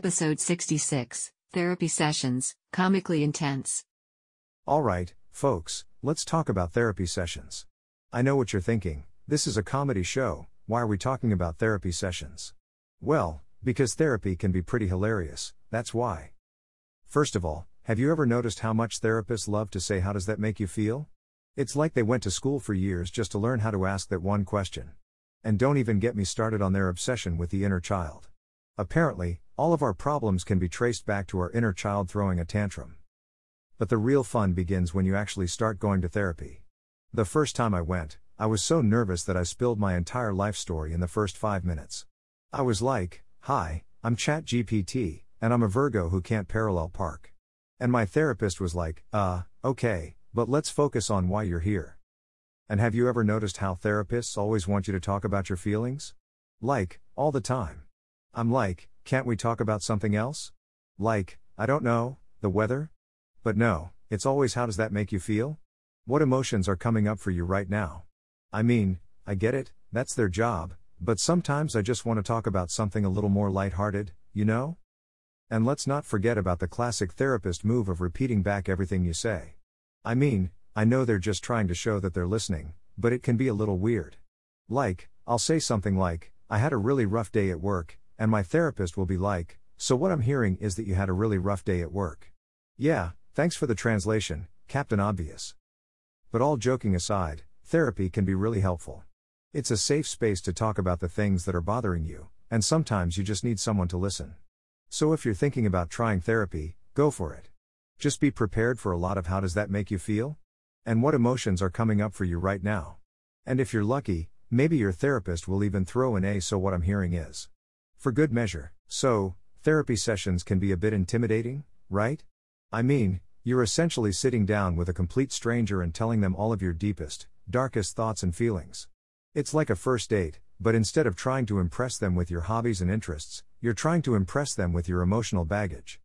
Episode 66, Therapy Sessions, Comically Intense. Alright, folks, let's talk about therapy sessions. I know what you're thinking, this is a comedy show, why are we talking about therapy sessions? Well, because therapy can be pretty hilarious, that's why. First of all, have you ever noticed how much therapists love to say, "How does that make you feel?" It's like they went to school for years just to learn how to ask that one question. And don't even get me started on their obsession with the inner child. Apparently, all of our problems can be traced back to our inner child throwing a tantrum. But the real fun begins when you actually start going to therapy. The first time I went, I was so nervous that I spilled my entire life story in the first 5 minutes. I was like, "Hi, I'm ChatGPT, and I'm a Virgo who can't parallel park." And my therapist was like, okay, but let's focus on why you're here." And have you ever noticed how therapists always want you to talk about your feelings? Like, all the time. I'm like, can't we talk about something else? Like, I don't know, the weather? But no, it's always, how does that make you feel? What emotions are coming up for you right now? I mean, I get it, that's their job, but sometimes I just want to talk about something a little more lighthearted, you know? And let's not forget about the classic therapist move of repeating back everything you say. I mean, I know they're just trying to show that they're listening, but it can be a little weird. Like, I'll say something like, "I had a really rough day at work," and my therapist will be like, "So what I'm hearing is that you had a really rough day at work." Yeah, thanks for the translation, Captain Obvious. But all joking aside, therapy can be really helpful. It's a safe space to talk about the things that are bothering you, and sometimes you just need someone to listen. So if you're thinking about trying therapy, go for it. Just be prepared for a lot of "how does that make you feel?" and what emotions are coming up for you right now. And if you're lucky, maybe your therapist will even throw in a "so what I'm hearing is," for good measure. So, therapy sessions can be a bit intimidating, right? I mean, you're essentially sitting down with a complete stranger and telling them all of your deepest, darkest thoughts and feelings. It's like a first date, but instead of trying to impress them with your hobbies and interests, you're trying to impress them with your emotional baggage.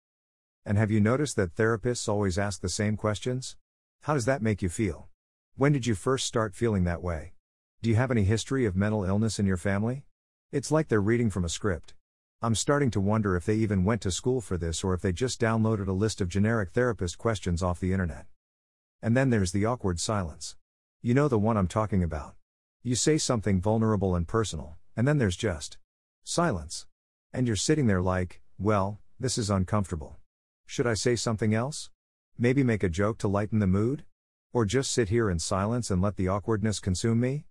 And have you noticed that therapists always ask the same questions? How does that make you feel? When did you first start feeling that way? Do you have any history of mental illness in your family? It's like they're reading from a script. I'm starting to wonder if they even went to school for this or if they just downloaded a list of generic therapist questions off the internet. And then there's the awkward silence. You know the one I'm talking about. You say something vulnerable and personal, and then there's just silence. And you're sitting there like, well, this is uncomfortable. Should I say something else? Maybe make a joke to lighten the mood? Or just sit here in silence and let the awkwardness consume me?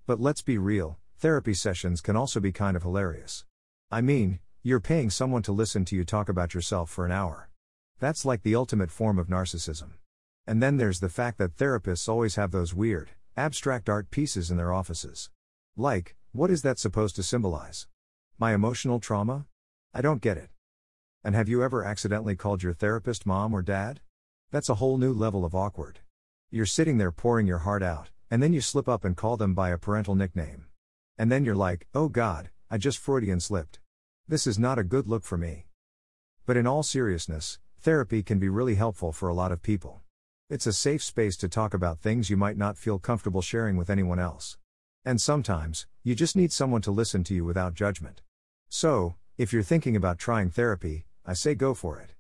But let's be real, therapy sessions can also be kind of hilarious. I mean, you're paying someone to listen to you talk about yourself for an hour. That's like the ultimate form of narcissism. And then there's the fact that therapists always have those weird, abstract art pieces in their offices. Like, what is that supposed to symbolize? My emotional trauma? I don't get it. And have you ever accidentally called your therapist mom or dad? That's a whole new level of awkward. You're sitting there pouring your heart out, and then you slip up and call them by a parental nickname. And then you're like, oh God, I just Freudian slipped. This is not a good look for me. But in all seriousness, therapy can be really helpful for a lot of people. It's a safe space to talk about things you might not feel comfortable sharing with anyone else. And sometimes, you just need someone to listen to you without judgment. So, if you're thinking about trying therapy, I say go for it.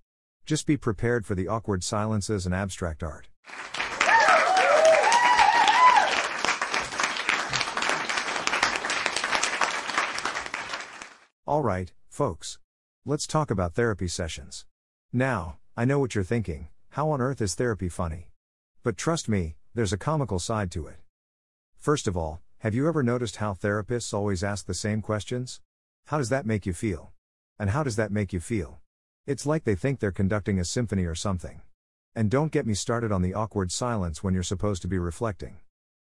Just be prepared for the awkward silences and abstract art. Alright, folks. Let's talk about therapy sessions. Now, I know what you're thinking, how on earth is therapy funny? But trust me, there's a comical side to it. First of all, have you ever noticed how therapists always ask the same questions? How does that make you feel? And how does that make you feel? It's like they think they're conducting a symphony or something. And don't get me started on the awkward silence when you're supposed to be reflecting.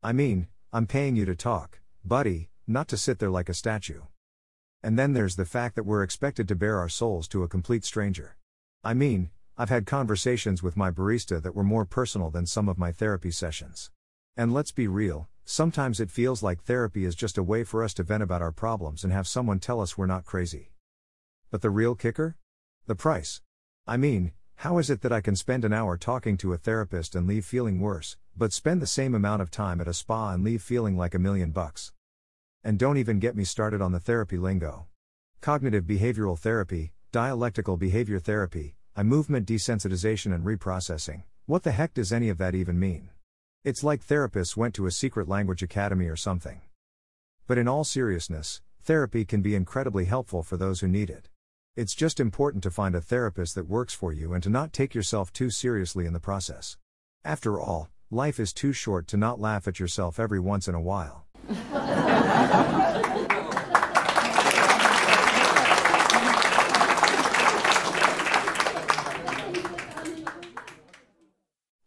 I mean, I'm paying you to talk, buddy, not to sit there like a statue. And then there's the fact that we're expected to bare our souls to a complete stranger. I mean, I've had conversations with my barista that were more personal than some of my therapy sessions. And let's be real, sometimes it feels like therapy is just a way for us to vent about our problems and have someone tell us we're not crazy. But the real kicker? The price. I mean, how is it that I can spend an hour talking to a therapist and leave feeling worse, but spend the same amount of time at a spa and leave feeling like $1,000,000? And don't even get me started on the therapy lingo. Cognitive behavioral therapy, dialectical behavior therapy, eye movement desensitization and reprocessing. What the heck does any of that even mean? It's like therapists went to a secret language academy or something. But in all seriousness, therapy can be incredibly helpful for those who need it. It's just important to find a therapist that works for you and to not take yourself too seriously in the process. After all, life is too short to not laugh at yourself every once in a while.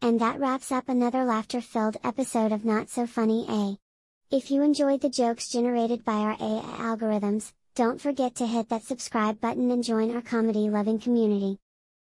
And that wraps up another laughter-filled episode of Not So Funny A. If you enjoyed the jokes generated by our AI algorithms, don't forget to hit that subscribe button and join our comedy-loving community.